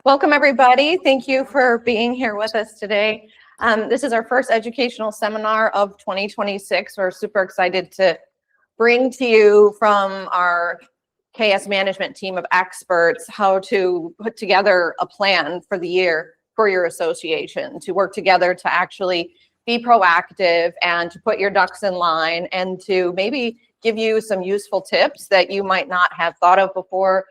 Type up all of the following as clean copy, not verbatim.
Welcome, everybody. Thank you for being here with us today. This is our first educational seminar of 2026. We're super excited to bring to you from our KS management team of experts how to put together a plan for the year for your association, to work together to actually be proactive and to put your ducks in line and to maybe give you some useful tips that you might not have thought of before.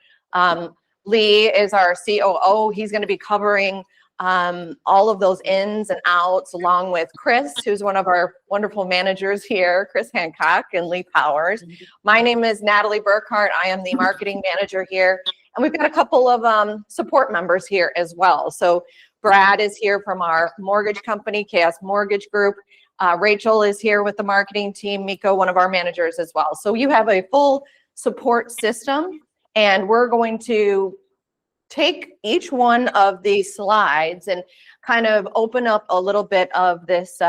Lee is our COO. He's going to be covering all of those ins and outs, along with Chris, who's one of our wonderful managers here, Chris Hancock and Lee Powers. My name is Natalie Burkhart. I am the marketing manager here. And we've got a couple of support members here as well. So Brad is here from our mortgage company, KS Mortgage Group. Rachel is here with the marketing team, Miko, one of our managers as well. So you have a full support system. And we're going to take each one of these slides and kind of open up a little bit of this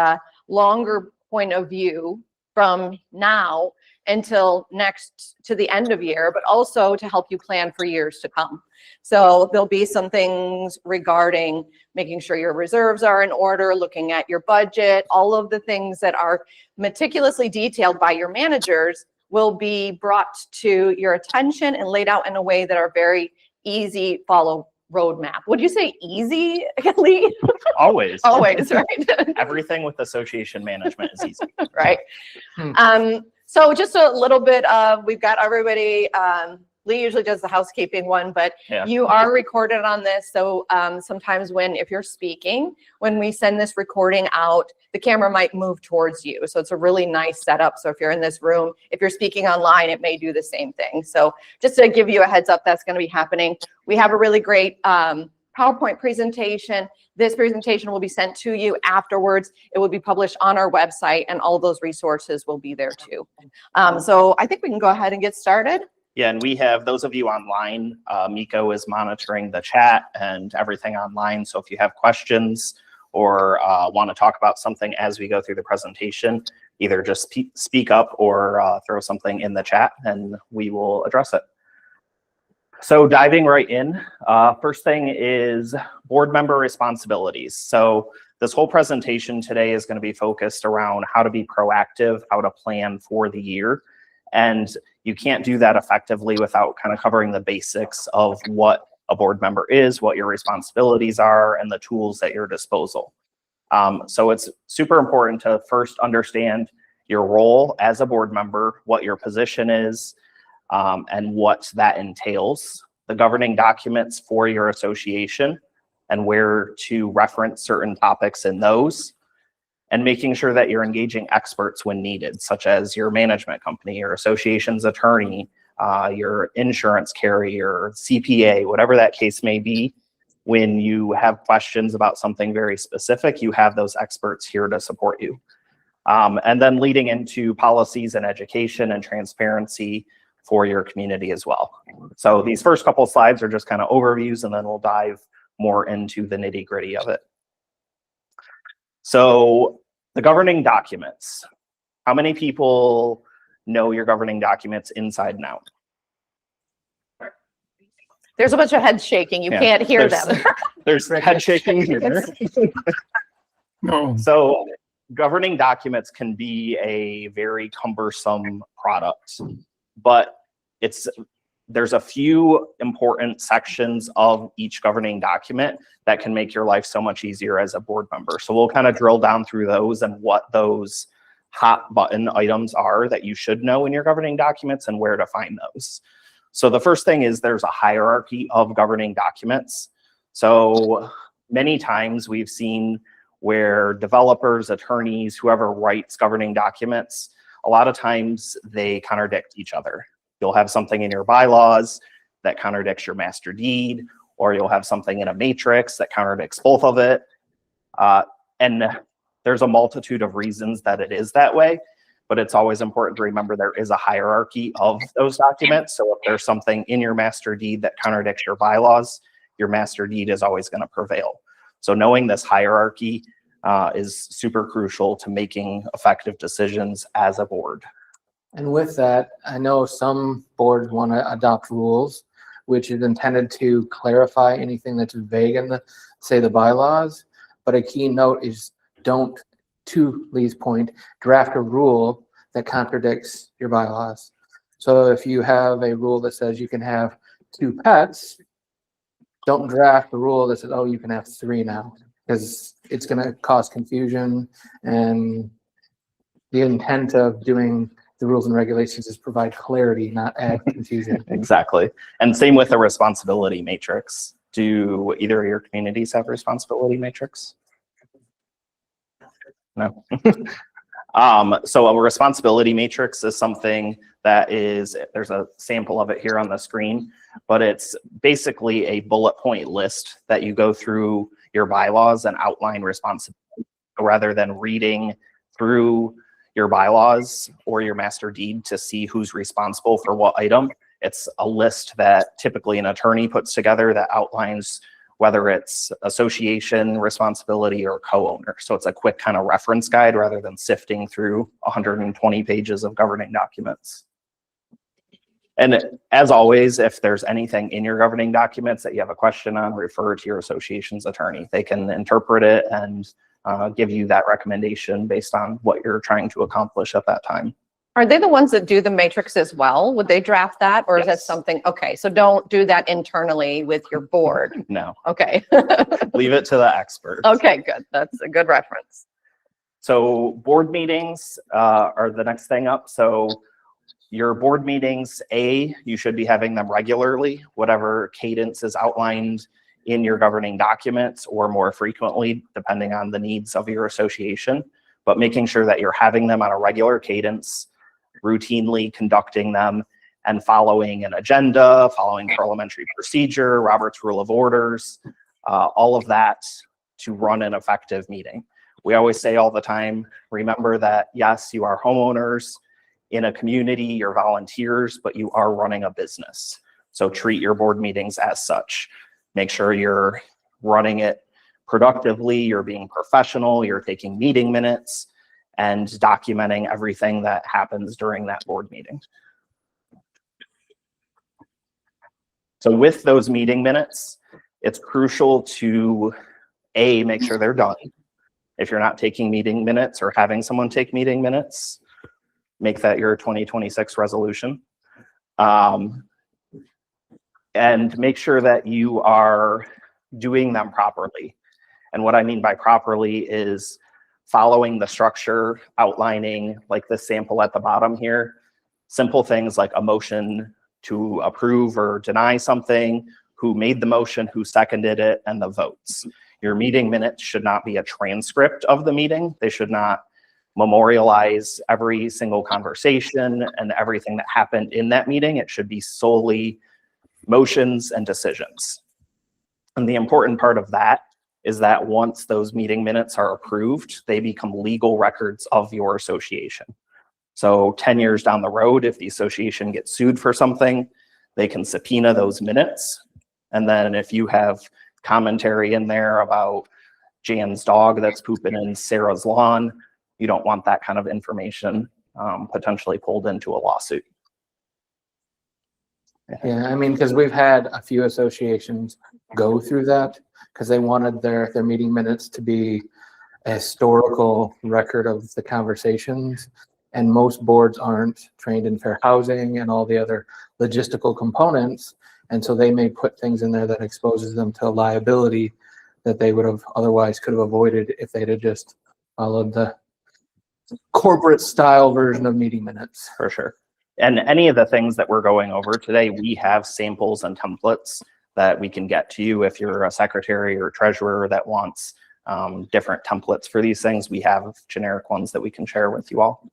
longer point of view from now until next to the end of year, but also to help you plan for years to come. So there'll be some things regarding making sure your reserves are in order, looking at your budget, all of the things that are meticulously detailed by your managers will be brought to your attention and laid out in a way that are very easy follow roadmap. Would you say easy, Lee? Always. Always, right? Everything with association management is easy. Right. So just a little bit of, we've got everybody, Lee usually does the housekeeping one, but yeah. You are recorded on this. So sometimes if you're speaking, when we send this recording out, the camera might move towards you. So it's a really nice setup. So if you're in this room, if you're speaking online, it may do the same thing. So just to give you a heads up, that's going to be happening. We have a really great PowerPoint presentation. This presentation will be sent to you afterwards. It will be published on our website, and all those resources will be there too. So I think we can go ahead and get started. Yeah, and we have those of you online. Miko is monitoring the chat and everything online. So if you have questions or want to talk about something as we go through the presentation, either just speak up or throw something in the chat and we will address it. So diving right in, first thing is board member responsibilities. So this whole presentation today is going to be focused around how to be proactive, how to plan for the year. And you can't do that effectively without kind of covering the basics of what a board member is, what your responsibilities are, and the tools at your disposal. So it's super important to first understand your role as a board member, what your position is, and what that entails, the governing documents for your association, and where to reference certain topics in those, and making sure that you're engaging experts when needed, such as your management company, your association's attorney, your insurance carrier, CPA, whatever that case may be. When you have questions about something very specific, you have those experts here to support you. And then leading into policies and education and transparency for your community as well. So these first couple of slides are just kind of overviews, and then we'll dive more into the nitty-gritty of it. So the governing documents. How many people know your governing documents inside and out? There's a bunch of heads shaking. You can't hear them. There's head shaking here. No. So governing documents can be a very cumbersome product, but there's a few important sections of each governing document that can make your life so much easier as a board member. So we'll kind of drill down through those and what those hot button items are that you should know in your governing documents and where to find those. So the first thing is there's a hierarchy of governing documents. So many times we've seen where developers, attorneys, whoever writes governing documents, a lot of times they contradict each other. You'll have something in your bylaws that contradicts your master deed, or you'll have something in a matrix that contradicts both of it. And there's a multitude of reasons that it is that way, but it's always important to remember there is a hierarchy of those documents. So if there's something in your master deed that contradicts your bylaws, your master deed is always going to prevail. So knowing this hierarchy is super crucial to making effective decisions as a board. And with that, I know some boards want to adopt rules which is intended to clarify anything that's vague in the, say, the bylaws. But a key note is don't, to Lee's point, draft a rule that contradicts your bylaws. So if you have a rule that says you can have 2 pets, don't draft a rule that says, oh, you can have 3 now, because it's going to cause confusion. And the intent of doing the rules and regulations is provide clarity, not add confusion. Exactly. And same with the responsibility matrix. Do either of your communities have responsibility matrix? No. So a responsibility matrix is something that is, there's a sample of it here on the screen, but it's basically a bullet point list that you go through your bylaws and outline responsibility rather than reading through your bylaws or your master deed to see who's responsible for what item. It's a list that typically an attorney puts together that outlines whether it's association responsibility or co-owner. So it's a quick kind of reference guide rather than sifting through 120 pages of governing documents. And as always, if there's anything in your governing documents that you have a question on, refer to your association's attorney. They can interpret it and give you that recommendation based on what you're trying to accomplish at that time. Are they the ones that do the matrix as well? Would they draft that, or is that Yes. something, okay, so don't do that internally with your board. No, Okay. leave it to the experts. Okay, good. That's a good reference. So board meetings are the next thing up. So your board meetings, you should be having them regularly, whatever cadence is outlined in your governing documents, or more frequently, depending on the needs of your association, but making sure that you're having them on a regular cadence, routinely conducting them and following an agenda, following parliamentary procedure, Robert's Rule of Orders, all of that to run an effective meeting. We always say all the time, remember that yes, you are homeowners in a community, you're volunteers, but you are running a business. So treat your board meetings as such. Make sure you're running it productively, you're being professional, you're taking meeting minutes and documenting everything that happens during that board meeting. So with those meeting minutes, it's crucial to make sure they're done. If you're not taking meeting minutes or having someone take meeting minutes, make that your 2026 resolution. And make sure that you are doing them properly. And what I mean by properly is following the structure, outlining like the sample at the bottom here, simple things like a motion to approve or deny something, who made the motion, who seconded it, and the votes. Your meeting minutes should not be a transcript of the meeting. They should not memorialize every single conversation and everything that happened in that meeting. It should be solely motions and decisions. And the important part of that is that once those meeting minutes are approved, they become legal records of your association. So 10 years down the road, if the association gets sued for something, they can subpoena those minutes. And then if you have commentary in there about Jan's dog that's pooping in Sarah's lawn, you don't want that kind of information potentially pulled into a lawsuit. Yeah, I mean, because we've had a few associations go through that because they wanted their meeting minutes to be a historical record of the conversations. And most boards aren't trained in fair housing and all the other logistical components. And so they may put things in there that exposes them to liability that they would have otherwise could have avoided if they'd have just followed the corporate style version of meeting minutes. For sure. And any of the things that we're going over today, we have samples and templates that we can get to you. If you're a secretary or treasurer that wants different templates for these things, we have generic ones that we can share with you all.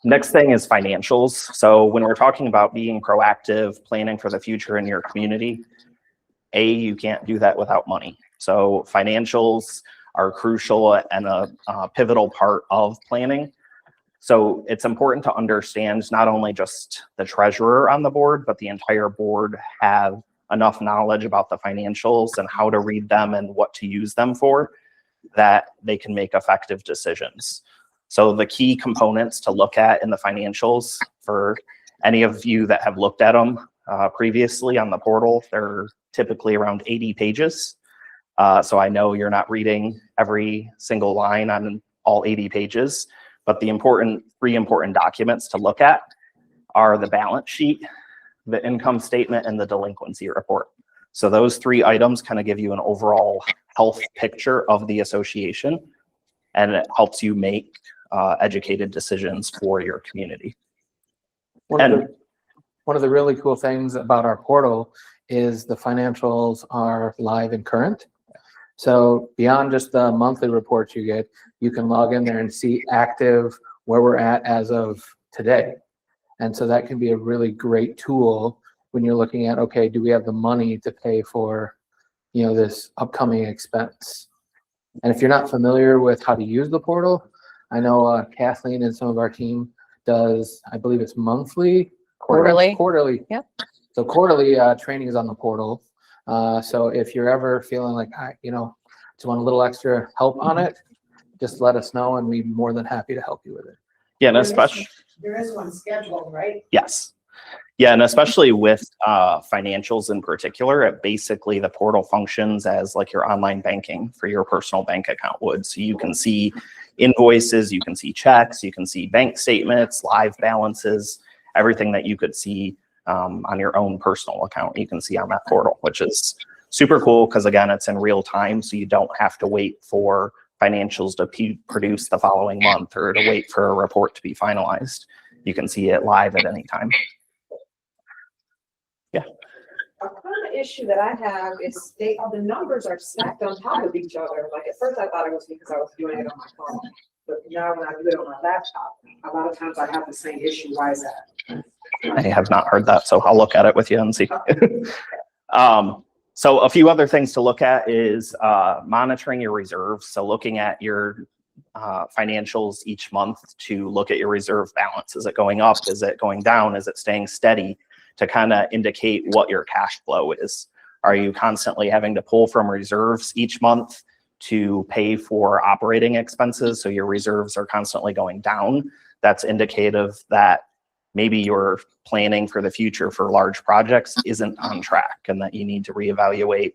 Next thing is financials. So when we're talking about being proactive, planning for the future in your community, you can't do that without money. So financials are crucial and a pivotal part of planning. So it's important to understand not only just the treasurer on the board, but the entire board have enough knowledge about the financials and how to read them and what to use them for, that they can make effective decisions. So the key components to look at in the financials, for any of you that have looked at them, previously on the portal. They're typically around 80 pages. So I know you're not reading every single line on all 80 pages, but the three important documents to look at are the balance sheet, the income statement, and the delinquency report. So those three items kind of give you an overall health picture of the association, and it helps you make educated decisions for your community. One of the really cool things about our portal is the financials are live and current. So beyond just the monthly reports you get, you can log in there and see active where we're at as of today. And so that can be a really great tool when you're looking at, okay, do we have the money to pay for, this upcoming expense? And if you're not familiar with how to use the portal, I know Kathleen and some of our team does, I believe it's monthly, quarterly. Yep. So quarterly training is on the portal. So if you're ever feeling like, just want a little extra help on it, just let us know and we'd be more than happy to help you with it. Yeah, and especially there is one scheduled, right? yes. Yeah, and especially with financials in particular, basically the portal functions as like your online banking for your personal bank account would. So you can see invoices, you can see checks, you can see bank statements, live balances, everything that you could see on your own personal account, you can see on that portal, which is super cool because again, it's in real time, so you don't have to wait for financials to be produced the following month or to wait for a report to be finalized. You can see it live at any time. Yeah. A common issue that I have is the numbers are stacked on top of each other. Like at first I thought it was because I was doing it on my phone, but now when I do it on my laptop, a lot of times I have the same issue. Why is that? I have not heard that, so I'll look at it with you and see. So a few other things to look at is monitoring your reserves. So looking at your financials each month to look at your reserve balance. Is it going up? Is it going down? Is it staying steady? To kind of indicate what your cash flow is. Are you constantly having to pull from reserves each month to pay for operating expenses? So your reserves are constantly going down. That's indicative that maybe your planning for the future for large projects isn't on track and that you need to reevaluate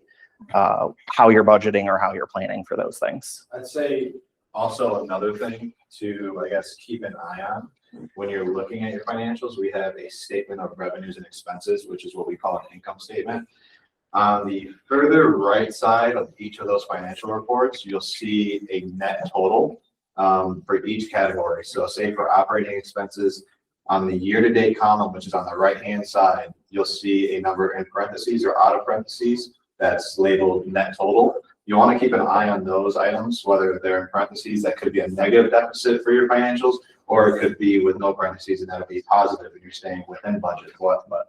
how you're budgeting or how you're planning for those things. I'd say also another thing to, I guess, keep an eye on when you're looking at your financials, we have a statement of revenues and expenses, which is what we call an income statement. On the further right side of each of those financial reports, you'll see a net total for each category. So say for operating expenses, on the year-to-date column, which is on the right-hand side, you'll see a number in parentheses or out of parentheses that's labeled net total. You want to keep an eye on those items, whether they're in parentheses, that could be a negative deficit for your financials, or it could be with no parentheses and that would be positive and you're staying within budget. But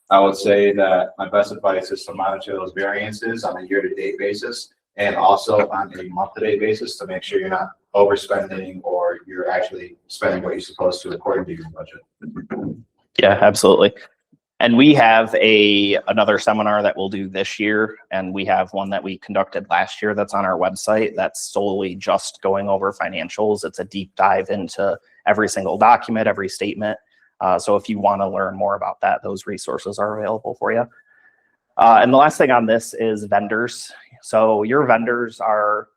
I would say that my best advice is to monitor those variances on a year-to-date basis and also on a month-to-date basis to make sure you're not overspending or you're actually spending what you're supposed to according to your budget. Yeah, absolutely. And we have another seminar that we'll do this year, and we have one that we conducted last year that's on our website that's solely just going over financials. It's a deep dive into every single document, every statement. So if you want to learn more about that, those resources are available for you. And the last thing on this is vendors. So your vendors are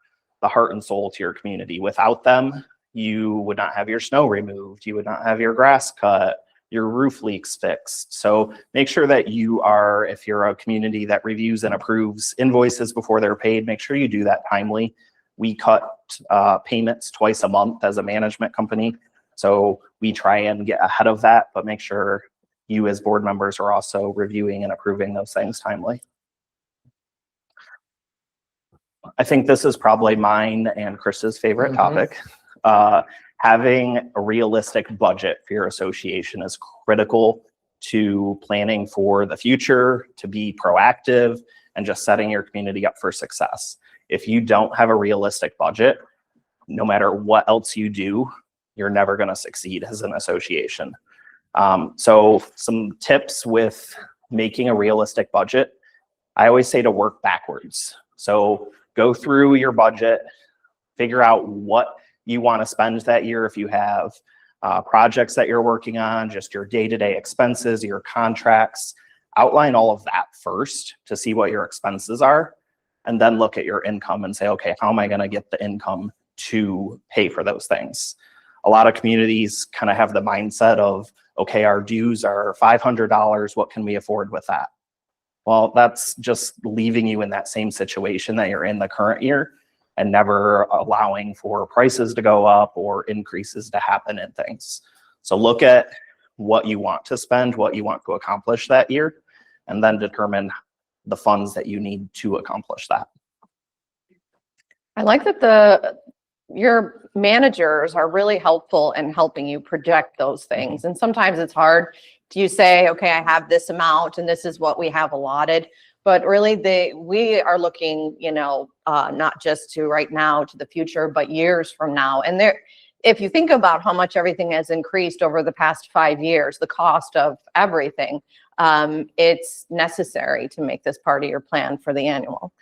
the heart and soul to your community. Without them, you would not have your snow removed. You would not have your grass cut, your roof leaks fixed. So make sure that you are, if you're a community that reviews and approves invoices before they're paid, make sure you do that timely. We cut payments twice a month as a management company. So we try and get ahead of that, but make sure you as board members are also reviewing and approving those things timely. I think this is probably mine and Chris's favorite topic. Having a realistic budget for your association is critical to planning for the future, to be proactive, and just setting your community up for success. If you don't have a realistic budget, no matter what else you do, you're never going to succeed as an association. So some tips with making a realistic budget, I always say to work backwards. So go through your budget, figure out what you want to spend that year. If you have projects that you're working on, just your day-to-day expenses, your contracts, outline all of that first to see what your expenses are, and then look at your income and say, okay, how am I going to get the income to pay for those things? A lot of communities kind of have the mindset of, okay, our dues are $500. What can we afford with that? Well, that's just leaving you in that same situation that you're in the current year and never allowing for prices to go up or increases to happen in things. So look at what you want to spend, what you want to accomplish that year, and then determine the funds that you need to accomplish that. I like that your managers are really helpful in helping you project those things. And sometimes it's hard. You say, okay, I have this amount and this is what we have allotted. But really we are looking, not just to right now, to the future, but years from now. And if you think about how much everything has increased over the past 5 years, the cost of everything, it's necessary to make this part of your plan for the annual.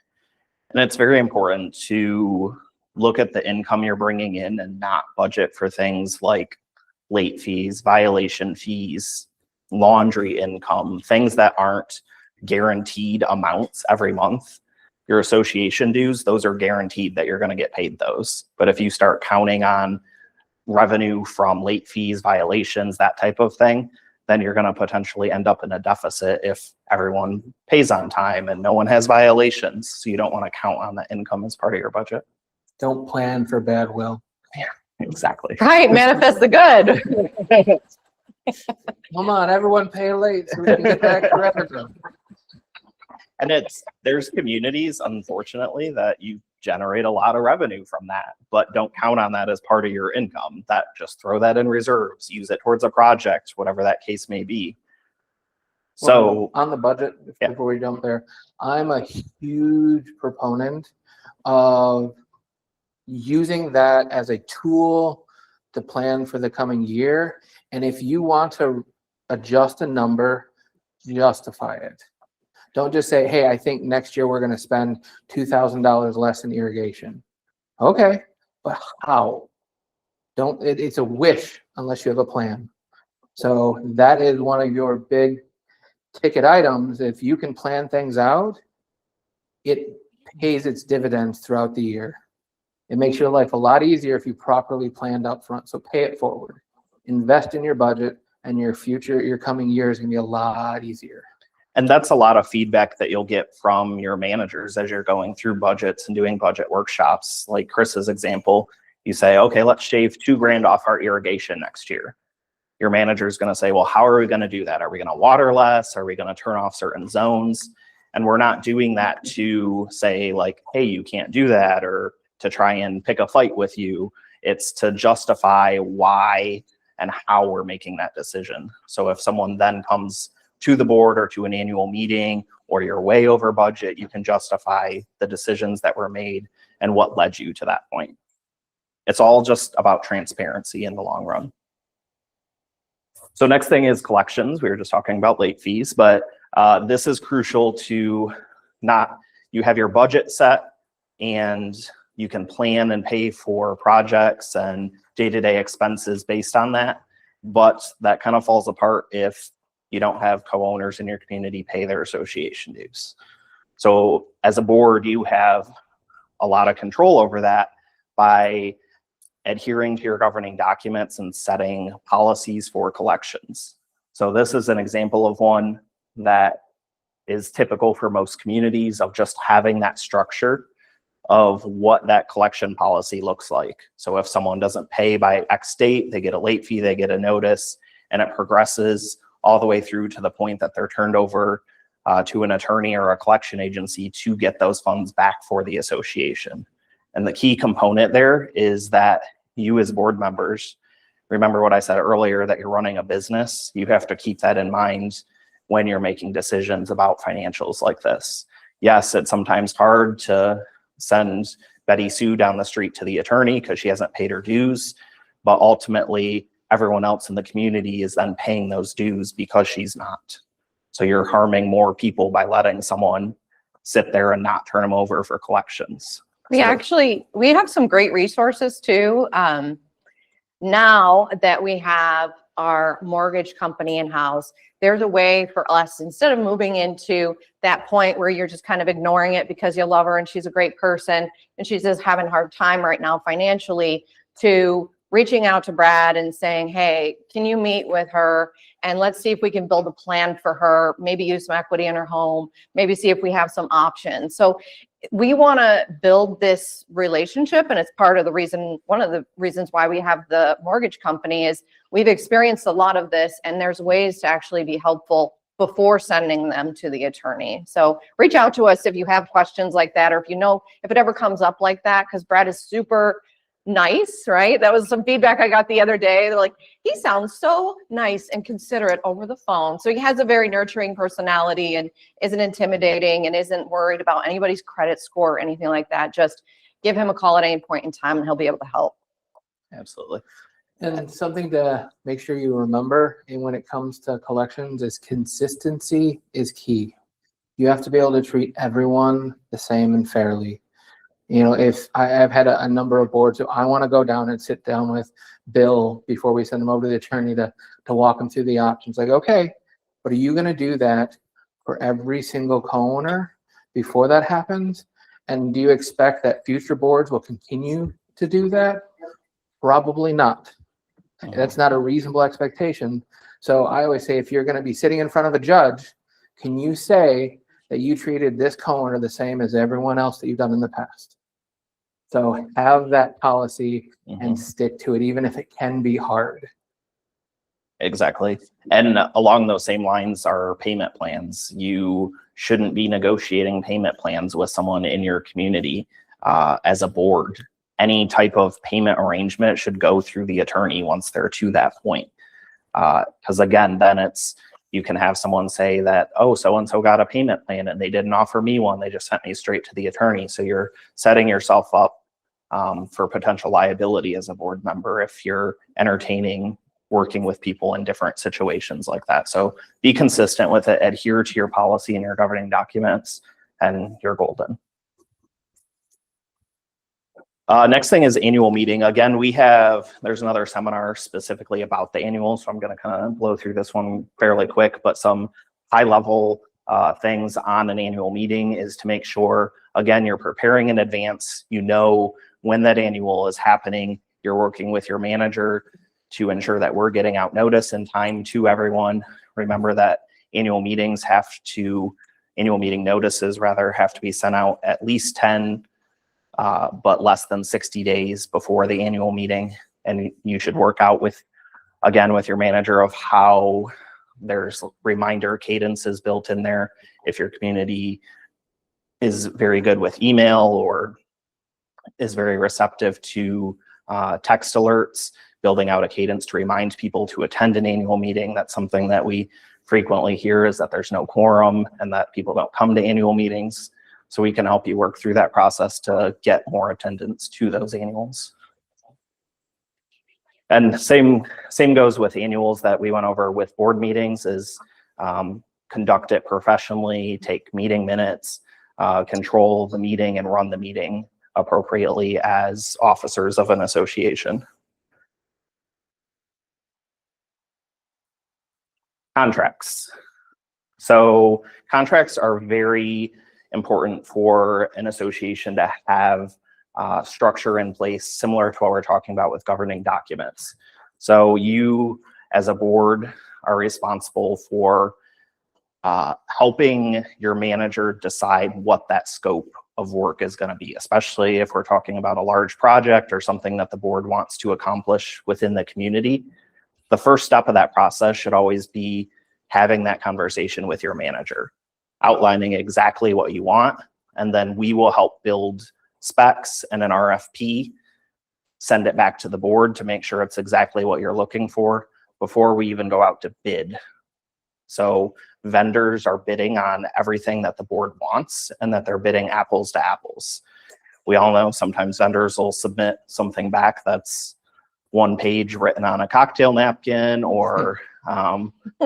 And it's very important to look at the income you're bringing in and not budget for things like late fees, violation fees, laundry income, things that aren't guaranteed amounts every month. Your association dues, those are guaranteed that you're going to get paid those. But if you start counting on revenue from late fees, violations, that type of thing, then you're going to potentially end up in a deficit if everyone pays on time and no one has violations. So you don't want to count on that income as part of your budget. Don't plan for bad will. Yeah, exactly. Right, manifest the good. Come on, everyone pay late so we can get back to revenue. And there's communities, unfortunately, that you generate a lot of revenue from that, but don't count on that as part of your income. That just throw that in reserves, use it towards a project, whatever that case may be. So on the budget, yeah. before we jump there, I'm a huge proponent of using that as a tool to plan for the coming year. And if you want to adjust a number, justify it. Don't just say, hey, I think next year we're going to spend $2,000 less in irrigation. Okay, but how? It's a wish unless you have a plan. So that is one of your big ticket items. If you can plan things out, it pays its dividends throughout the year. It makes your life a lot easier if you properly planned up front. So pay it forward. Invest in your budget, and your coming year is going to be a lot easier. And that's a lot of feedback that you'll get from your managers as you're going through budgets and doing budget workshops. Like Chris's example, you say, okay, let's shave $2,000 off our irrigation next year. Your manager is going to say, well, how are we going to do that? Are we going to water less? Are we going to turn off certain zones? And we're not doing that to say like, hey, you can't do that, or to try and pick a fight with you. It's to justify why and how we're making that decision. So if someone then comes to the board or to an annual meeting, or you're way over budget, you can justify the decisions that were made and what led you to that point. It's all just about transparency in the long run. So next thing is collections. We were just talking about late fees, but this is crucial to you have your budget set and you can plan and pay for projects and day-to-day expenses based on that. But that kind of falls apart if you don't have co-owners in your community pay their association dues. So as a board, you have a lot of control over that by adhering to your governing documents and setting policies for collections. So this is an example of one that is typical for most communities, of just having that structure of what that collection policy looks like. So if someone doesn't pay by X date, they get a late fee, they get a notice, and it progresses all the way through to the point that they're turned over to an attorney or a collection agency to get those funds back for the association. And the key component there is that you as board members, remember what I said earlier, that you're running a business. You have to keep that in mind when you're making decisions about financials like this. Yes, it's sometimes hard to send Betty Sue down the street to the attorney because she hasn't paid her dues, but ultimately everyone else in the community is then paying those dues because she's not. So you're harming more people by letting someone sit there and not turn them over for collections. We have some great resources too. Now that we have our mortgage company in-house, there's a way for us, instead of moving into that point where you're just kind of ignoring it because you love her and she's a great person and she's just having a hard time right now financially, to reaching out to Brad and saying, hey, can you meet with her and let's see if we can build a plan for her, maybe use some equity in her home, maybe see if we have some options. So we want to build this relationship, and it's part of the reason, one of the reasons why we have the mortgage company is we've experienced a lot of this, and there's ways to actually be helpful before sending them to the attorney. So reach out to us if you have questions like that, or if you know, if it ever comes up like that, because Brad is super nice, right? That was some feedback I got the other day. They're like, he sounds so nice and considerate over the phone. So he has a very nurturing personality and isn't intimidating and isn't worried about anybody's credit score or anything like that. Just give him a call at any point in time and he'll be able to help. Absolutely. And something to make sure you remember, and when it comes to collections, is consistency is key. You have to be able to treat everyone the same and fairly. You know, if I've had a number of boards, so I want to go down and sit down with Bill before we send him over to the attorney to walk him through the options. Like, okay, but are you going to do that for every single co-owner before that happens? And do you expect that future boards will continue to do that? Probably not. That's not a reasonable expectation. So I always say, if you're going to be sitting in front of a judge, can you say that you treated this co-owner the same as everyone else that you've done in the past? So have that policy and stick to it, even if it can be hard. Exactly. And along those same lines are payment plans. You shouldn't be negotiating payment plans with someone in your community as a board. Any type of payment arrangement should go through the attorney once they're to that point. Because again, then you can have someone say that, oh, so-and-so got a payment plan and they didn't offer me one. They just sent me straight to the attorney. So you're setting yourself up for potential liability as a board member if you're entertaining working with people in different situations like that. So be consistent with it, adhere to your policy and your governing documents, and you're golden. Next thing is annual meeting. Again, there's another seminar specifically about the annual, so I'm going to kind of blow through this one fairly quick, but some high level things on an annual meeting is to make sure, again, you're preparing in advance, you know when that annual is happening, you're working with your manager to ensure that we're getting out notice in time to everyone. Remember that annual meeting notices have to be sent out at least 10 but less than 60 days before the annual meeting. And you should work out with your manager of how there's reminder cadences built in there. If your community is very good with email or is very receptive to text alerts, building out a cadence to remind people to attend an annual meeting. That's something that we frequently hear, is that there's no quorum and that people don't come to annual meetings. So we can help you work through that process to get more attendance to those annuals. And same goes with annuals that we went over with board meetings, is conduct it professionally, take meeting minutes, control the meeting and run the meeting appropriately as officers of an association. Contracts. So contracts are very important for an association to have structure in place similar to what we're talking about with governing documents. So you as a board are responsible for helping your manager decide what that scope of work is going to be, especially if we're talking about a large project or something that the board wants to accomplish within the community. The first step of that process should always be having that conversation with your manager, outlining exactly what you want, and then we will help build specs and an RFP, send it back to the board to make sure it's exactly what you're looking for before we even go out to bid. So vendors are bidding on everything that the board wants and that they're bidding apples to apples. We all know sometimes vendors will submit something back that's one page written on a cocktail napkin or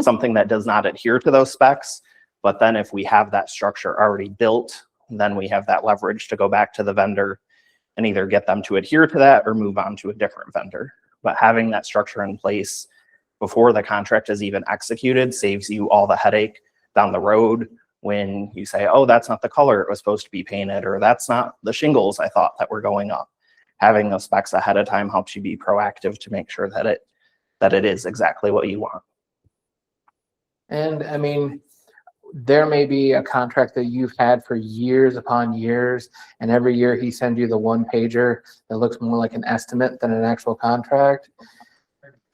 something that does not adhere to those specs. But then if we have that structure already built, then we have that leverage to go back to the vendor and either get them to adhere to that or move on to a different vendor. But having that structure in place before the contract is even executed saves you all the headache down the road when you say, oh, that's not the color it was supposed to be painted, or that's not the shingles I thought that were going up. Having those specs ahead of time helps you be proactive to make sure that it is exactly what you want. And I mean, there may be a contract that you've had for years upon years, and every year he sends you the one pager that looks more like an estimate than an actual contract.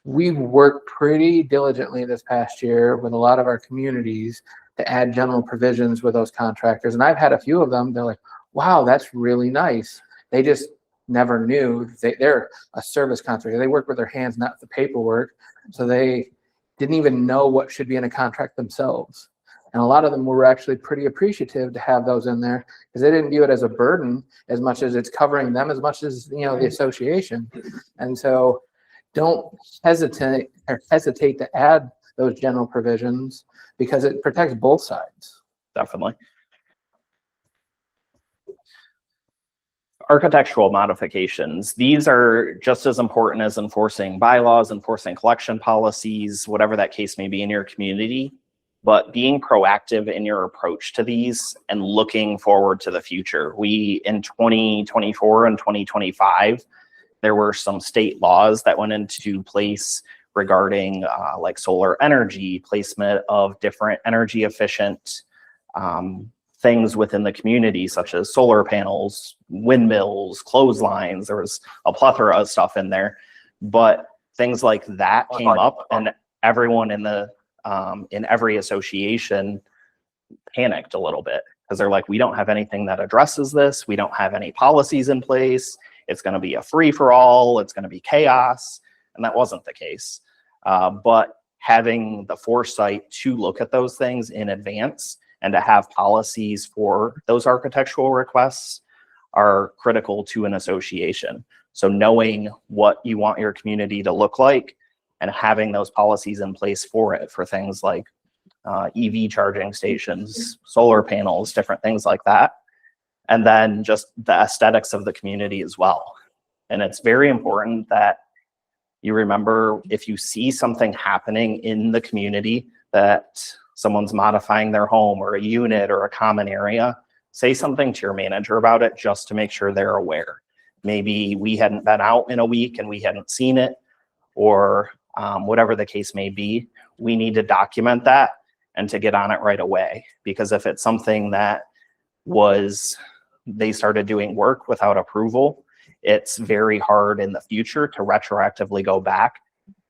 We've worked pretty diligently this past year with a lot of our communities to add general provisions with those contractors. And I've had a few of them, they're like, wow, that's really nice. They just never knew. They're a service contractor. They work with their hands, not the paperwork. So they didn't even know what should be in a contract themselves. And a lot of them were actually pretty appreciative to have those in there because they didn't view it as a burden as much as it's covering them as much as, you know, the association. And so don't hesitate to add those general provisions because it protects both sides. Definitely. Architectural modifications. These are just as important as enforcing bylaws, enforcing collection policies, whatever that case may be in your community. But being proactive in your approach to these and looking forward to the future. We, in 2024 and 2025, there were some state laws that went into place regarding like solar energy, placement of different energy efficient things within the community, such as solar panels, windmills, clotheslines. There was a plethora of stuff in there, but things like that came up, and everyone in the in every association panicked a little bit because they're like, we don't have anything that addresses this. We don't have any policies in place. It's going to be a free for all. It's going to be chaos. And that wasn't the case. But having the foresight to look at those things in advance and to have policies for those architectural requests are critical to an association. So knowing what you want your community to look like and having those policies in place for it, for things like EV charging stations, solar panels, different things like that. And then just the aesthetics of the community as well. And it's very important that you remember, if you see something happening in the community, that someone's modifying their home or a unit or a common area, say something to your manager about it just to make sure they're aware. Maybe we hadn't been out in a week and we hadn't seen it, or whatever the case may be. We need to document that and to get on it right away. Because if it's something that they started doing work without approval, it's very hard in the future to retroactively go back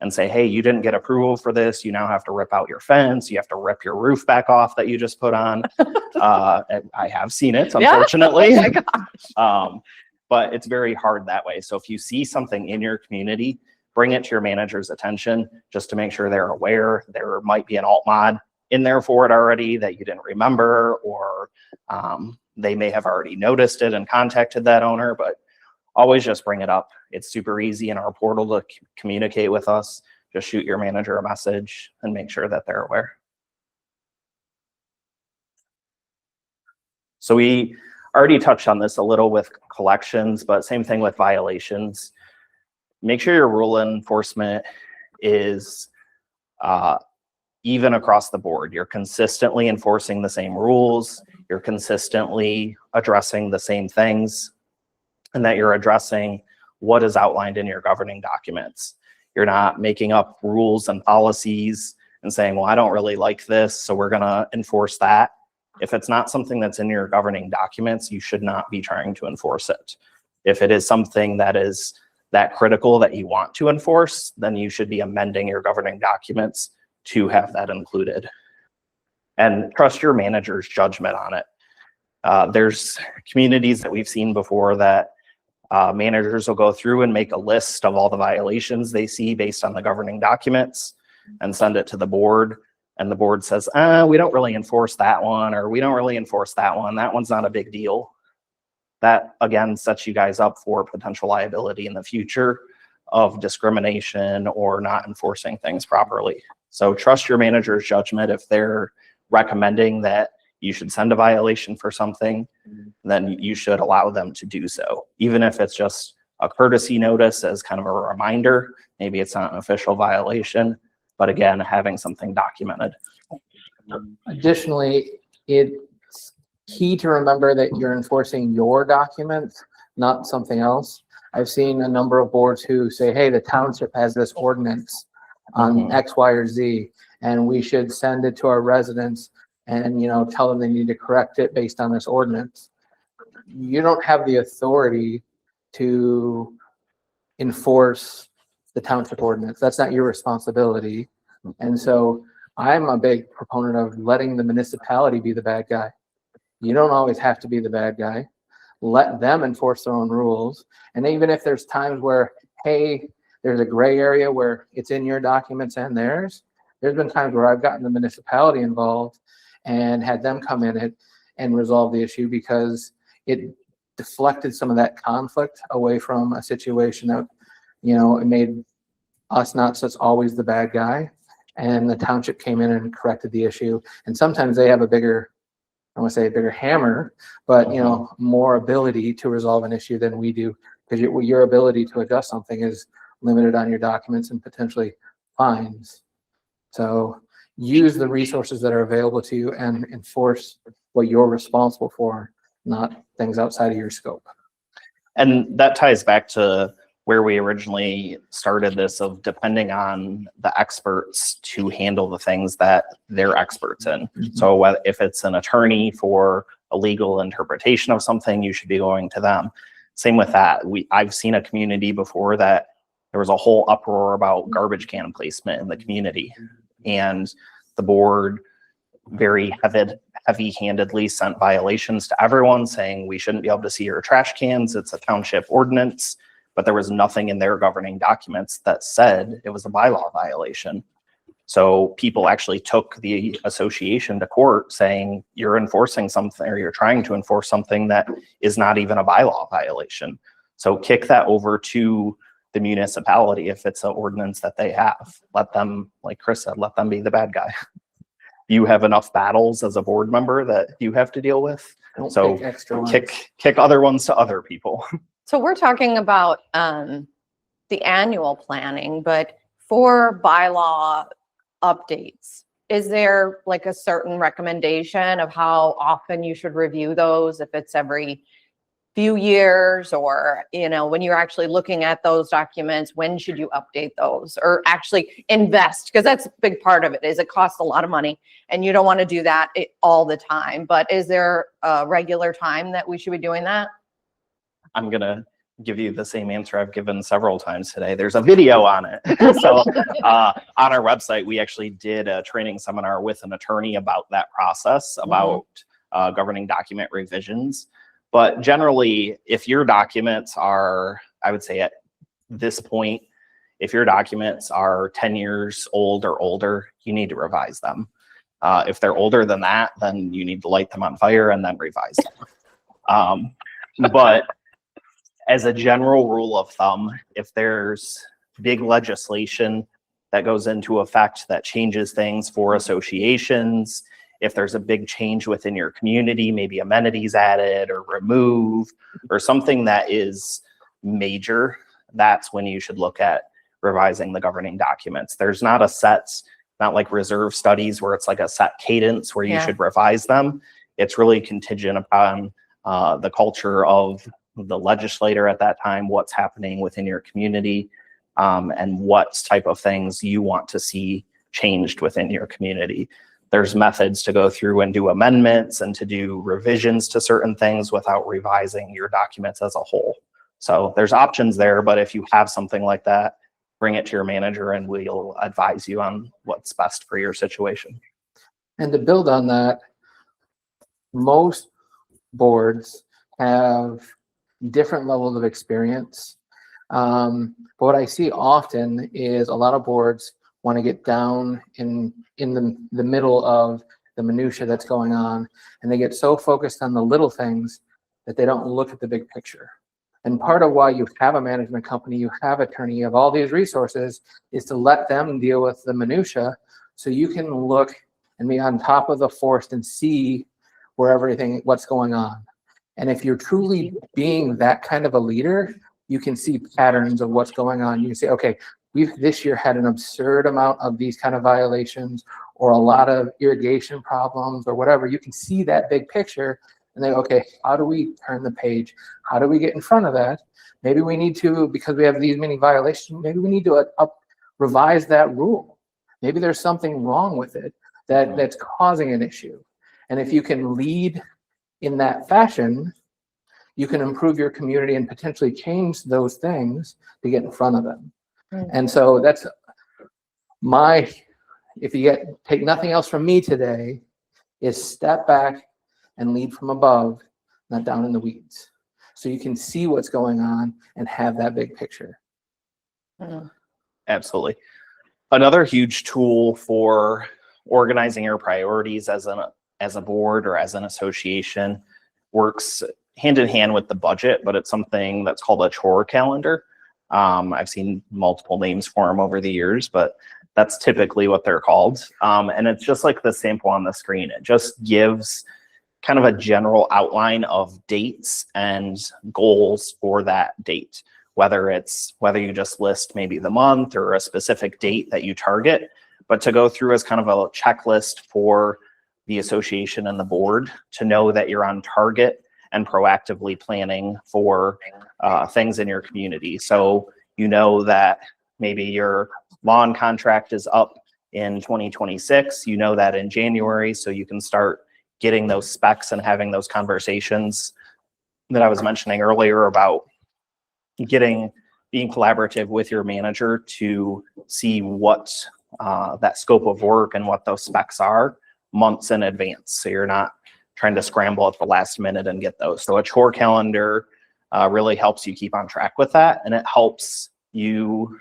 and say, hey, you didn't get approval for this. You now have to rip out your fence. You have to rip your roof back off that you just put on. I have seen it, unfortunately. Yeah? Oh my gosh. But it's very hard that way. So if you see something in your community, bring it to your manager's attention just to make sure they're aware. There might be an alt mod in there for it already that you didn't remember, or they may have already noticed it and contacted that owner, but always just bring it up. It's super easy in our portal to communicate with us. Just shoot your manager a message and make sure that they're aware. So we already touched on this a little with collections, but same thing with violations. Make sure your rule enforcement is even across the board. You're consistently enforcing the same rules. You're consistently addressing the same things, and that you're addressing what is outlined in your governing documents. You're not making up rules and policies and saying, well, I don't really like this, so we're gonna enforce that. If it's not something that's in your governing documents, you should not be trying to enforce it. If it is something that is that critical that you want to enforce, then you should be amending your governing documents to have that included. And trust your manager's judgment on it. There's communities that we've seen before that managers will go through and make a list of all the violations they see based on the governing documents and send it to the board. And the board says, we don't really enforce that one, or we don't really enforce that one. That one's not a big deal. That, again, sets you guys up for potential liability in the future of discrimination or not enforcing things properly. So trust your manager's judgment. If they're recommending that you should send a violation for something, then you should allow them to do so. Even if it's just a courtesy notice as kind of a reminder, maybe it's not an official violation, But again, having something documented. Additionally, it's key to remember that you're enforcing your documents, not something else. I've seen a number of boards who say, hey, the township has this ordinance on X, Y, or Z, and we should send it to our residents and, tell them they need to correct it based on this ordinance. You don't have the authority to enforce the township ordinance. That's not your responsibility. And so I'm a big proponent of letting the municipality be the bad guy. You don't always have to be the bad guy. Let them enforce their own rules. And even if there's times where, hey, there's a gray area where it's in your documents and theirs, there's been times where I've gotten the municipality involved and had them come in and resolve the issue because it deflected some of that conflict away from a situation that, it made us not such always the bad guy. And the township came in and corrected the issue. And sometimes they have a bigger, I want to say a bigger hammer, but more ability to resolve an issue than we do, because your ability to adjust something is limited on your documents and potentially fines. So use the resources that are available to you and enforce what you're responsible for, not things outside of your scope. And that ties back to where we originally started this, of depending on the experts to handle the things that they're experts in. So if it's an attorney for a legal interpretation of something, you should be going to them. Same with that. I've seen a community before that there was a whole uproar about garbage can placement in the community, and the board very heavy-handedly sent violations to everyone saying we shouldn't be able to see your trash cans. It's a township ordinance. But there was nothing in their governing documents that said it was a bylaw violation. So people actually took the association to court saying you're enforcing something, or you're trying to enforce something that is not even a bylaw violation. So kick that over to the municipality if it's an ordinance that they have. Let them, like Chris said, let them be the bad guy. You have enough battles as a board member that you have to deal with. Don't So pick extra ones. kick other ones to other people. So we're talking about the annual planning, but for bylaw updates, is there like a certain recommendation of how often you should review those? If it's every few years, or, when you're actually looking at those documents, when should you update those or actually invest? Because that's a big part of it, is it costs a lot of money and you don't want to do that all the time. But is there a regular time that we should be doing that? I'm going to give you the same answer I've given several times today. There's a video on it. So on our website, we actually did a training seminar with an attorney about that process, about governing document revisions. But generally, if your documents are, I would say at this point, if your documents are 10 years old or older, you need to revise them. If they're older than that, then you need to light them on fire and then revise them. But as a general rule of thumb, if there's big legislation that goes into effect that changes things for associations, if there's a big change within your community, maybe amenities added or removed, or something that is major, that's when you should look at revising the governing documents. There's not a set, not like reserve studies where it's like a set cadence where you should revise them. It's really contingent upon the culture of the legislator at that time, what's happening within your community, and what type of things you want to see changed within your community. There's methods to go through and do amendments and to do revisions to certain things without revising your documents as a whole. So there's options there, but if you have something like that, bring it to your manager and we'll advise you on what's best for your situation. And to build on that, most boards have different levels of experience. But what I see often is a lot of boards want to get down in the middle of the minutia that's going on, and they get so focused on the little things that they don't look at the big picture. And part of why you have a management company, you have attorney, you have all these resources, is to let them deal with the minutia so you can look and be on top of the forest and see what's going on. And if you're truly being that kind of a leader, you can see patterns of what's going on. You can say, okay, we've this year had an absurd amount of these kind of violations or a lot of irrigation problems or whatever. You can see that big picture and then, okay, how do we turn the page? How do we get in front of that? Maybe we need to, because we have these many violations, maybe we need to revise that rule. Maybe there's something wrong with it that's causing an issue. And if you can lead in that fashion, you can improve your community and potentially change those things to get in front of them. And so that's if you take nothing else from me today, is step back and lead from above, not down in the weeds. So you can see what's going on and have that big picture. Absolutely. Another huge tool for organizing your priorities as a board or as an association works hand in hand with the budget, but it's something that's called a chore calendar. I've seen multiple names for them over the years, but that's typically what they're called. And it's just like the sample on the screen. It just gives kind of a general outline of dates and goals for that date, whether you just list maybe the month or a specific date that you target, but to go through as kind of a checklist for the association and the board to know that you're on target and proactively planning for things in your community. So you know that maybe your lawn contract is up in 2026, you know that in January, so you can start getting those specs and having those conversations that I was mentioning earlier about being collaborative with your manager to see what that scope of work and what those specs are months in advance. So you're not trying to scramble at the last minute and get those. So a chore calendar really helps you keep on track with that, and it helps you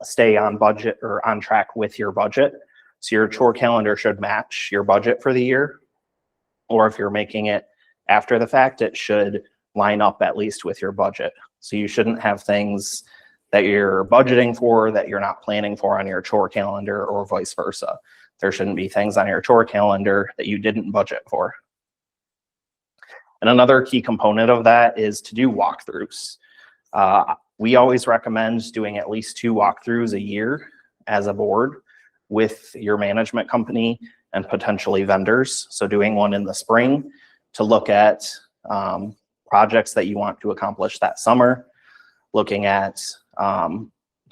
stay on budget or on track with your budget. So your chore calendar should match your budget for the year, or if you're making it after the fact, it should line up at least with your budget. So you shouldn't have things that you're budgeting for that you're not planning for on your chore calendar, or vice versa. There shouldn't be things on your chore calendar that you didn't budget for. And another key component of that is to do walkthroughs. We always recommend doing at least 2 walkthroughs a year as a board with your management company and potentially vendors. So doing one in the spring to look at projects that you want to accomplish that summer, looking at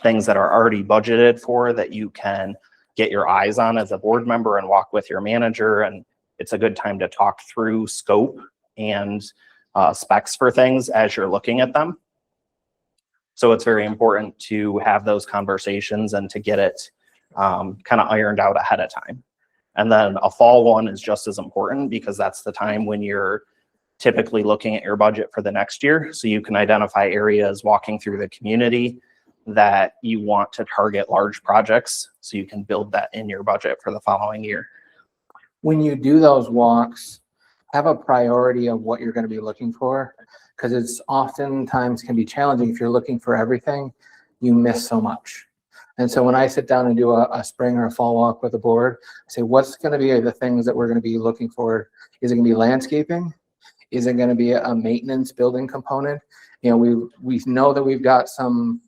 things that are already budgeted for that you can get your eyes on as a board member and walk with your manager. And it's a good time to talk through scope and specs for things as you're looking at them. So it's very important to have those conversations and to get it kind of ironed out ahead of time. And then a fall one is just as important, because that's the time when you're typically looking at your budget for the next year. So you can identify areas walking through the community that you want to target large projects, so you can build that in your budget for the following year. When you do those walks, have a priority of what you're going to be looking for, because it's oftentimes can be challenging. If you're looking for everything, you miss so much. And so when I sit down and do a spring or a fall walk with the board, I say, what's going to be the things that we're going to be looking for? Is it going to be landscaping? Is it going to be a maintenance building component? You know, we know that we've got some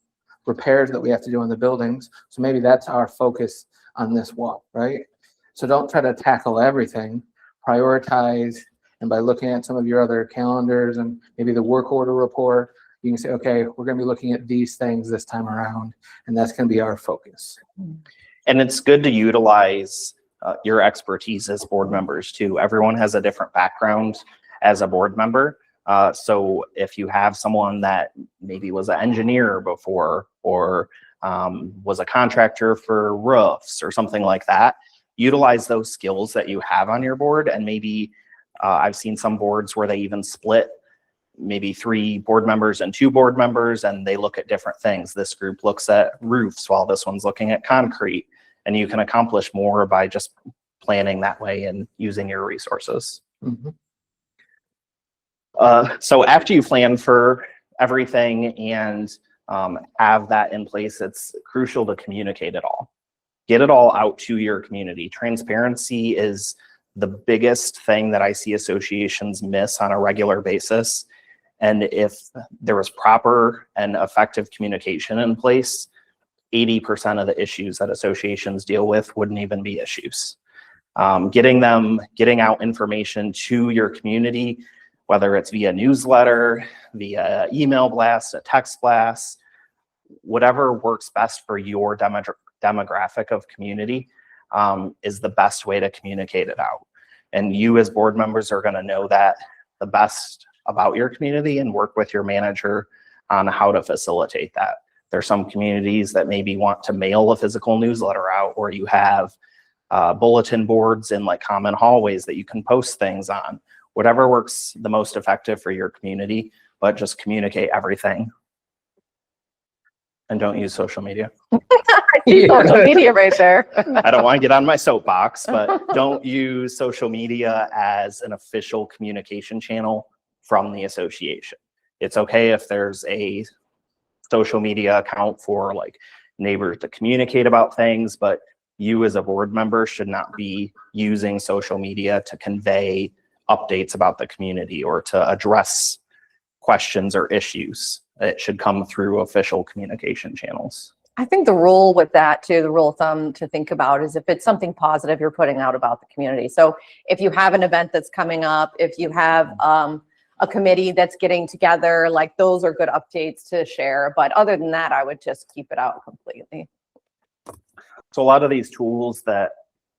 repairs that we have to do on the buildings. So maybe that's our focus on this walk, right? So don't try to tackle everything. Prioritize, and by looking at some of your other calendars and maybe the work order report, you can say, okay, we're going to be looking at these things this time around, and that's going to be our focus. And it's good to utilize your expertise as board members too. Everyone has a different background as a board member. So if you have someone that maybe was an engineer before, or was a contractor for roofs or something like that, utilize those skills that you have on your board. And maybe I've seen some boards where they even split maybe 3 board members and 2 board members, and they look at different things. This group looks at roofs while this one's looking at concrete, and you can accomplish more by just planning that way and using your resources. Mm-hmm. So after you plan for everything and have that in place, it's crucial to communicate it all. Get it all out to your community. Transparency is the biggest thing that I see associations miss on a regular basis. And if there was proper and effective communication in place, 80% of the issues that associations deal with wouldn't even be issues. Getting out information to your community, whether it's via newsletter, via email blast, a text blast, whatever works best for your demographic of community is the best way to communicate it out. And you as board members are going to know that the best about your community and work with your manager on how to facilitate that. There's some communities that maybe want to mail a physical newsletter out, or you have bulletin boards in like common hallways that you can post things on. Whatever works the most effective for your community, but just communicate everything. And don't use social media. Social media right there. I don't want to get on my soapbox, but don't use social media as an official communication channel from the association. It's okay if there's a social media account for like neighbors to communicate about things, but you as a board member should not be using social media to convey updates about the community or to address questions or issues. It should come through official communication channels. I think the rule with that too, the rule of thumb to think about is if it's something positive you're putting out about the community. So if you have an event that's coming up, if you have a committee that's getting together, like those are good updates to share. But other than that, I would just keep it out completely. So a lot of these tools that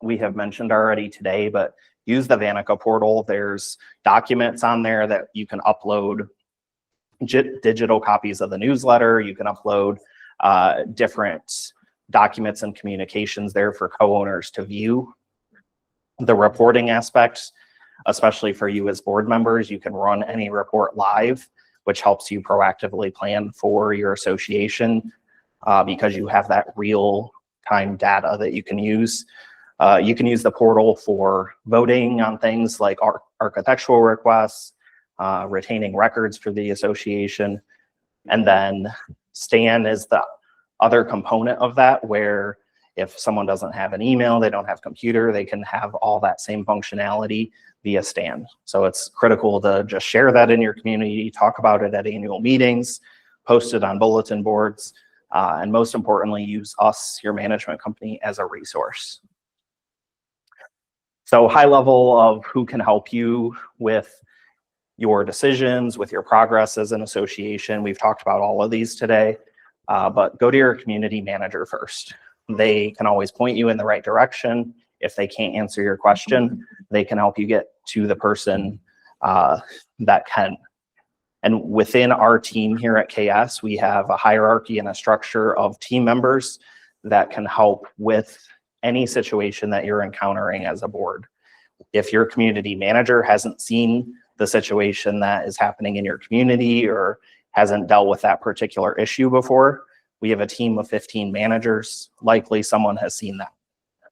we have mentioned already today, but use the Vanica portal. There's documents on there that you can upload digital copies of the newsletter. You can upload different documents and communications there for co-owners to view. The reporting aspects, especially for you as board members, you can run any report live, which helps you proactively plan for your association because you have that real-time data that you can use. You can use the portal for voting on things like architectural requests, retaining records for the association. And then Stan is the other component of that, where if someone doesn't have an email, they don't have a computer, they can have all that same functionality via Stan. So it's critical to just share that in your community, talk about it at annual meetings, post it on bulletin boards, and most importantly, use us, your management company, as a resource. So high level of who can help you with your decisions, with your progress as an association. We've talked about all of these today, but go to your community manager first. They can always point you in the right direction. If they can't answer your question, they can help you get to the person that can. And within our team here at KS, we have a hierarchy and a structure of team members that can help with any situation that you're encountering as a board. If your community manager hasn't seen the situation that is happening in your community or hasn't dealt with that particular issue before, we have a team of 15 managers. Likely someone has seen that.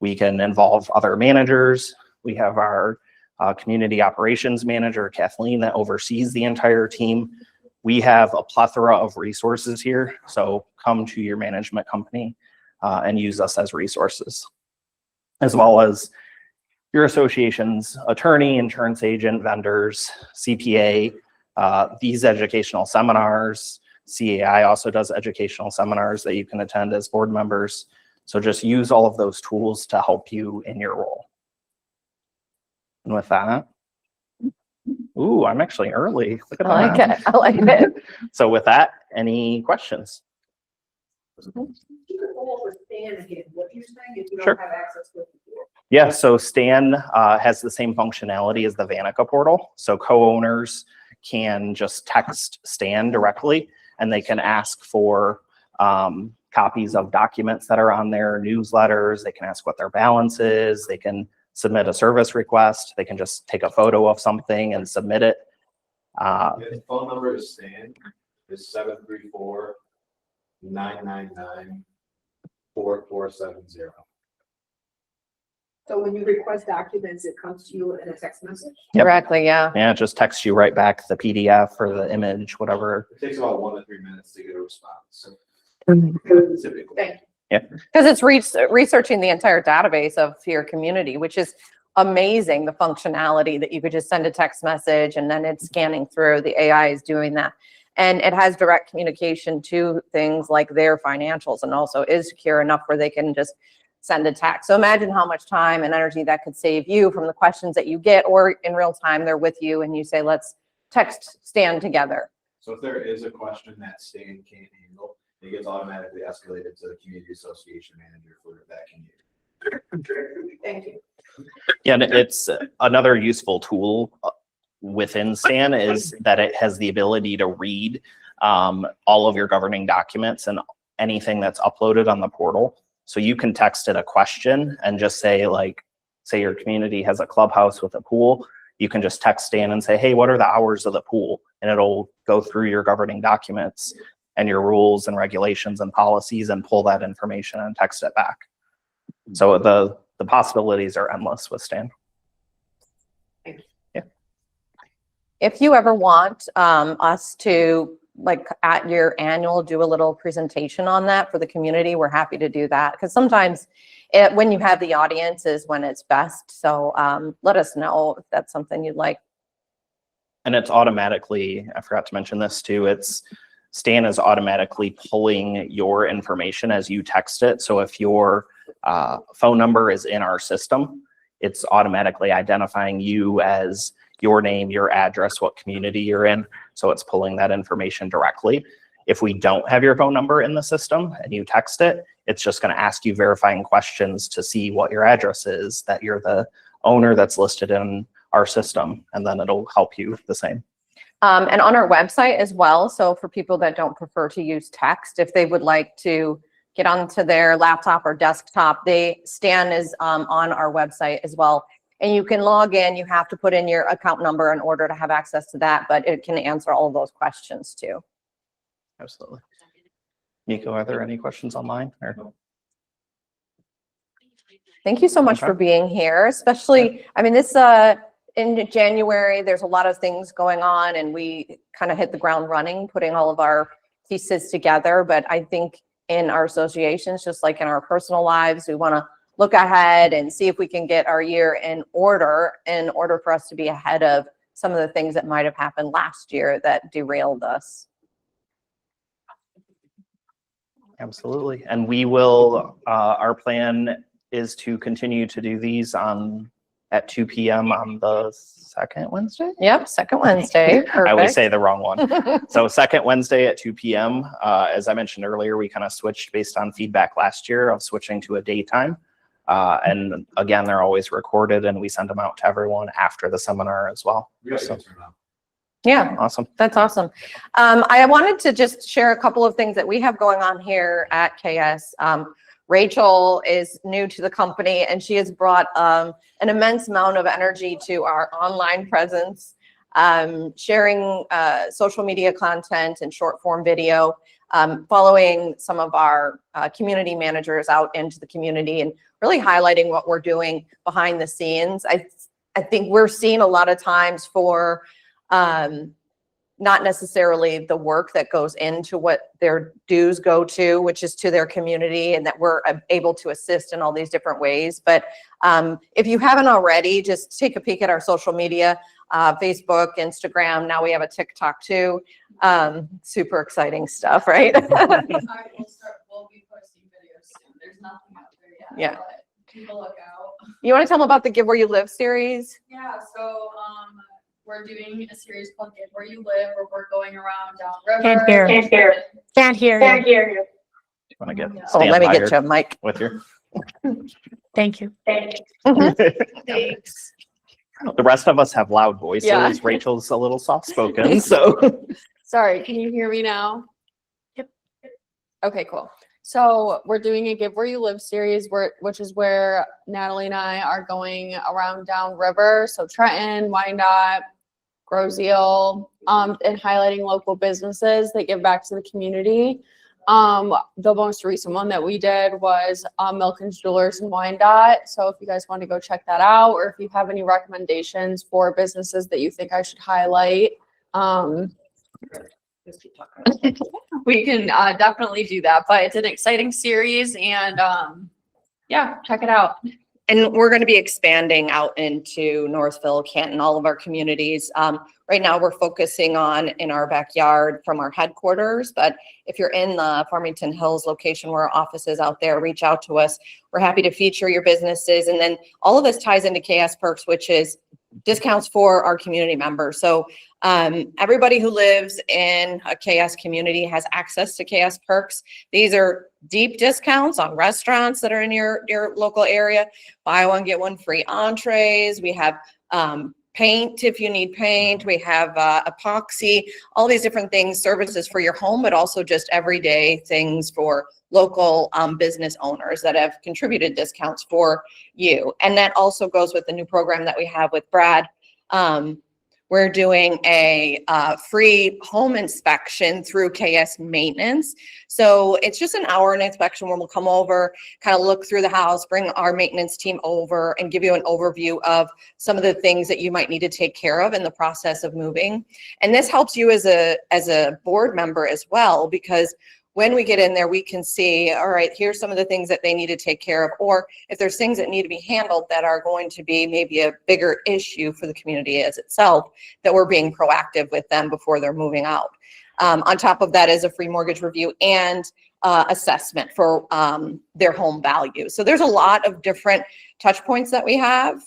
We can involve other managers. We have our community operations manager, Kathleen, that oversees the entire team. We have a plethora of resources here. So come to your management company and use us as resources, as well as your association's attorney, insurance agent, vendors, CPA, these educational seminars. CAI also does educational seminars that you can attend as board members. So just use all of those tools to help you in your role. And with that, ooh, I'm actually early. Look at I like that. it. I like it. So with that, any questions? You could go over Stan again, what you're saying if you Sure. don't have access to it. Yeah, so Stan has the same functionality as the Vanica portal. So co-owners can just text Stan directly, and they can ask for copies of documents that are on their newsletters. They can ask what their balance is. They can submit a service request. They can just take a photo of something and submit it. The phone number to Stan is 734-999-4470. So when you request documents, it comes to you in a text message? Yep. Directly, yeah. Yeah, it just text you right back the PDF or the image, whatever. It takes about 1 to 3 minutes to get a response. Typically. Thank Because it's researching the entire database of your community, which is amazing, the functionality that you could just send a text message and then it's scanning through. The AI is doing that. And it has direct communication to things like their financials, and also is secure enough where they can just send a text. So imagine how much time and energy that could save you from the questions that you get, or in real time, they're with you and you say, let's text Stan together. So if there is a question that Stan can't handle, it gets automatically escalated to the community association manager for that community. Thank you. Yeah, and it's another useful tool within Stan is that it has the ability to read all of your governing documents and anything that's uploaded on the portal. So you can text it a question and just say, like, say your community has a clubhouse with a pool. You can just text Stan and say, hey, what are the hours of the pool? And it'll go through your governing documents and your rules and regulations and policies and pull that information and text it back. So the possibilities are endless with Stan. Yeah. If you ever want us to, like at your annual, do a little presentation on that for the community, we're happy to do that. Because sometimes when you have the audience is when it's best. So let us know if that's something you'd like. And it's automatically, I forgot to mention this too, Stan is automatically pulling your information as you text it. So if your phone number is in our system, it's automatically identifying you as your name, your address, what community you're in. So it's pulling that information directly. If we don't have your phone number in the system and you text it, it's just going to ask you verifying questions to see what your address is, that you're the owner that's listed in our system, and then it'll help you the same. And on our website as well. So for people that don't prefer to use text, if they would like to get onto their laptop or desktop, Stan is on our website as well. And you can log in, you have to put in your account number in order to have access to that, but it can answer all of those questions too. Absolutely. Nico, are there any questions online? Or? Thank you so much Okay. for being here, especially, I mean, this in January, there's a lot of things going on and we kind of hit the ground running, putting all of our pieces together. But I think in our associations, just like in our personal lives, we want to look ahead and see if we can get our year in order for us to be ahead of some of the things that might have happened last year that derailed us. Absolutely. And we will, our plan is to continue to do these at 2 p.m. on the second Wednesday? Yep, second Wednesday. I always Perfect. say the wrong one. So second Wednesday at 2 p.m. As I mentioned earlier, we kind of switched based on feedback last year of switching to a daytime. And again, they're always recorded and we send them out to everyone after the seminar as well. We got So, to turn on. Yeah. awesome. That's awesome. I wanted to just share a couple of things that we have going on here at KS. Rachel is new to the company and she has brought an immense amount of energy to our online presence, sharing social media content and short form video, following some of our community managers out into the community and really highlighting what we're doing behind the scenes. I think we're seeing a lot of times for not necessarily the work that goes into what their dues go to, which is to their community, and that we're able to assist in all these different ways. But if you haven't already, just take a peek at our social media, Facebook, Instagram. Now we have a TikTok too. Super exciting stuff, right? We'll be posting videos soon. There's nothing out there yet. Yeah. But people look out. You want to tell them about the Give Where You Live series? Yeah, so we're doing a series called Give Where You Live, where we're going around downriver. Can't hear. Can't hear you. You want to get Oh, Oh, let me get hired you a mic. with your. Thank you. Thanks. The rest of us have loud voices. Yeah. Rachel's a little soft spoken, so. Sorry, can you hear me now? Yep. Okay, cool. So we're doing a Give Where You Live series, which is where Natalie and I are going around downriver. So Trenton, Wyandotte, Groseal, and highlighting local businesses that give back to the community. The most recent one that we did was Milken's Jewelers in Wyandotte. So if you guys want to go check that out, or if you have any recommendations for businesses that you think I should highlight, we can definitely do that. But it's an exciting series, and yeah, check it out. And we're going to be expanding out into Northville, Canton, all of our communities. Right now, we're focusing on in our backyard from our headquarters, but if you're in the Farmington Hills location where our office is out there, reach out to us. We're happy to feature your businesses. And then all of this ties into KS Perks, which is discounts for our community members. So everybody who lives in a KS community has access to KS Perks. These are deep discounts on restaurants that are in your local area. Buy one, get one free entrees. We have paint if you need paint. We have epoxy, all these different things, services for your home, but also just everyday things for local business owners that have contributed discounts for you. And that also goes with the new program that we have with Brad. We're doing a free home inspection through KS Maintenance. So it's just an hour an inspection where we'll come over, kind of look through the house, bring our maintenance team over and give you an overview of some of the things that you might need to take care of in the process of moving. And this helps you as a board member as well, because when we get in there, we can see, all right, here's some of the things that they need to take care of, or if there's things that need to be handled that are going to be maybe a bigger issue for the community as itself, that we're being proactive with them before they're moving out. On top of that is a free mortgage review and assessment for their home value. So there's a lot of different touch points that we have.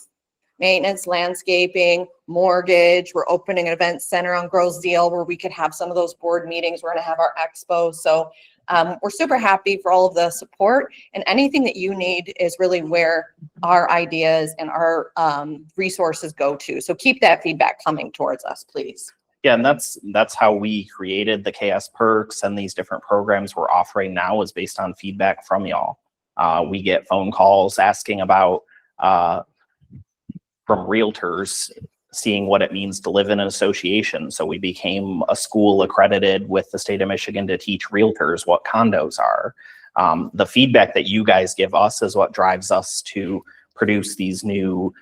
Maintenance, landscaping, mortgage. We're opening an event center on Grosse Deal where we could have some of those board meetings. We're going to have our expo. So we're super happy for all of the support, and anything that you need is really where our ideas and our resources go to. So keep that feedback coming towards us, please. Yeah, and that's how we created the KS Perks, and these different programs we're offering now is based on feedback from y'all. We get phone calls asking about from realtors, seeing what it means to live in an association. So we became a school accredited with the state of Michigan to teach realtors what condos are. The feedback that you guys give us is what drives us to produce these new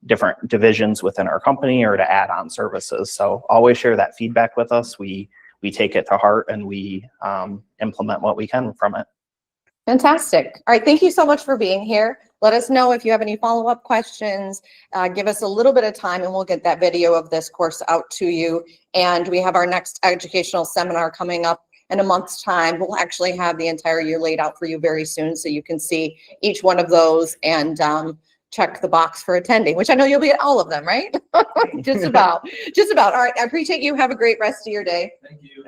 different divisions within our company or to add on services. So always share that feedback with us. We take it to heart and we implement what we can from it. Fantastic. All right. Thank you so much for being here. Let us know if you have any follow-up questions. Give us a little bit of time and we'll get that video of this course out to you. And we have our next educational seminar coming up in a month's time. We'll actually have the entire year laid out for you very soon, so you can see each one of those and check the box for attending, which I know you'll be at all of them, right? Just about. All right. I appreciate you. Have a great rest of your day. Thank you.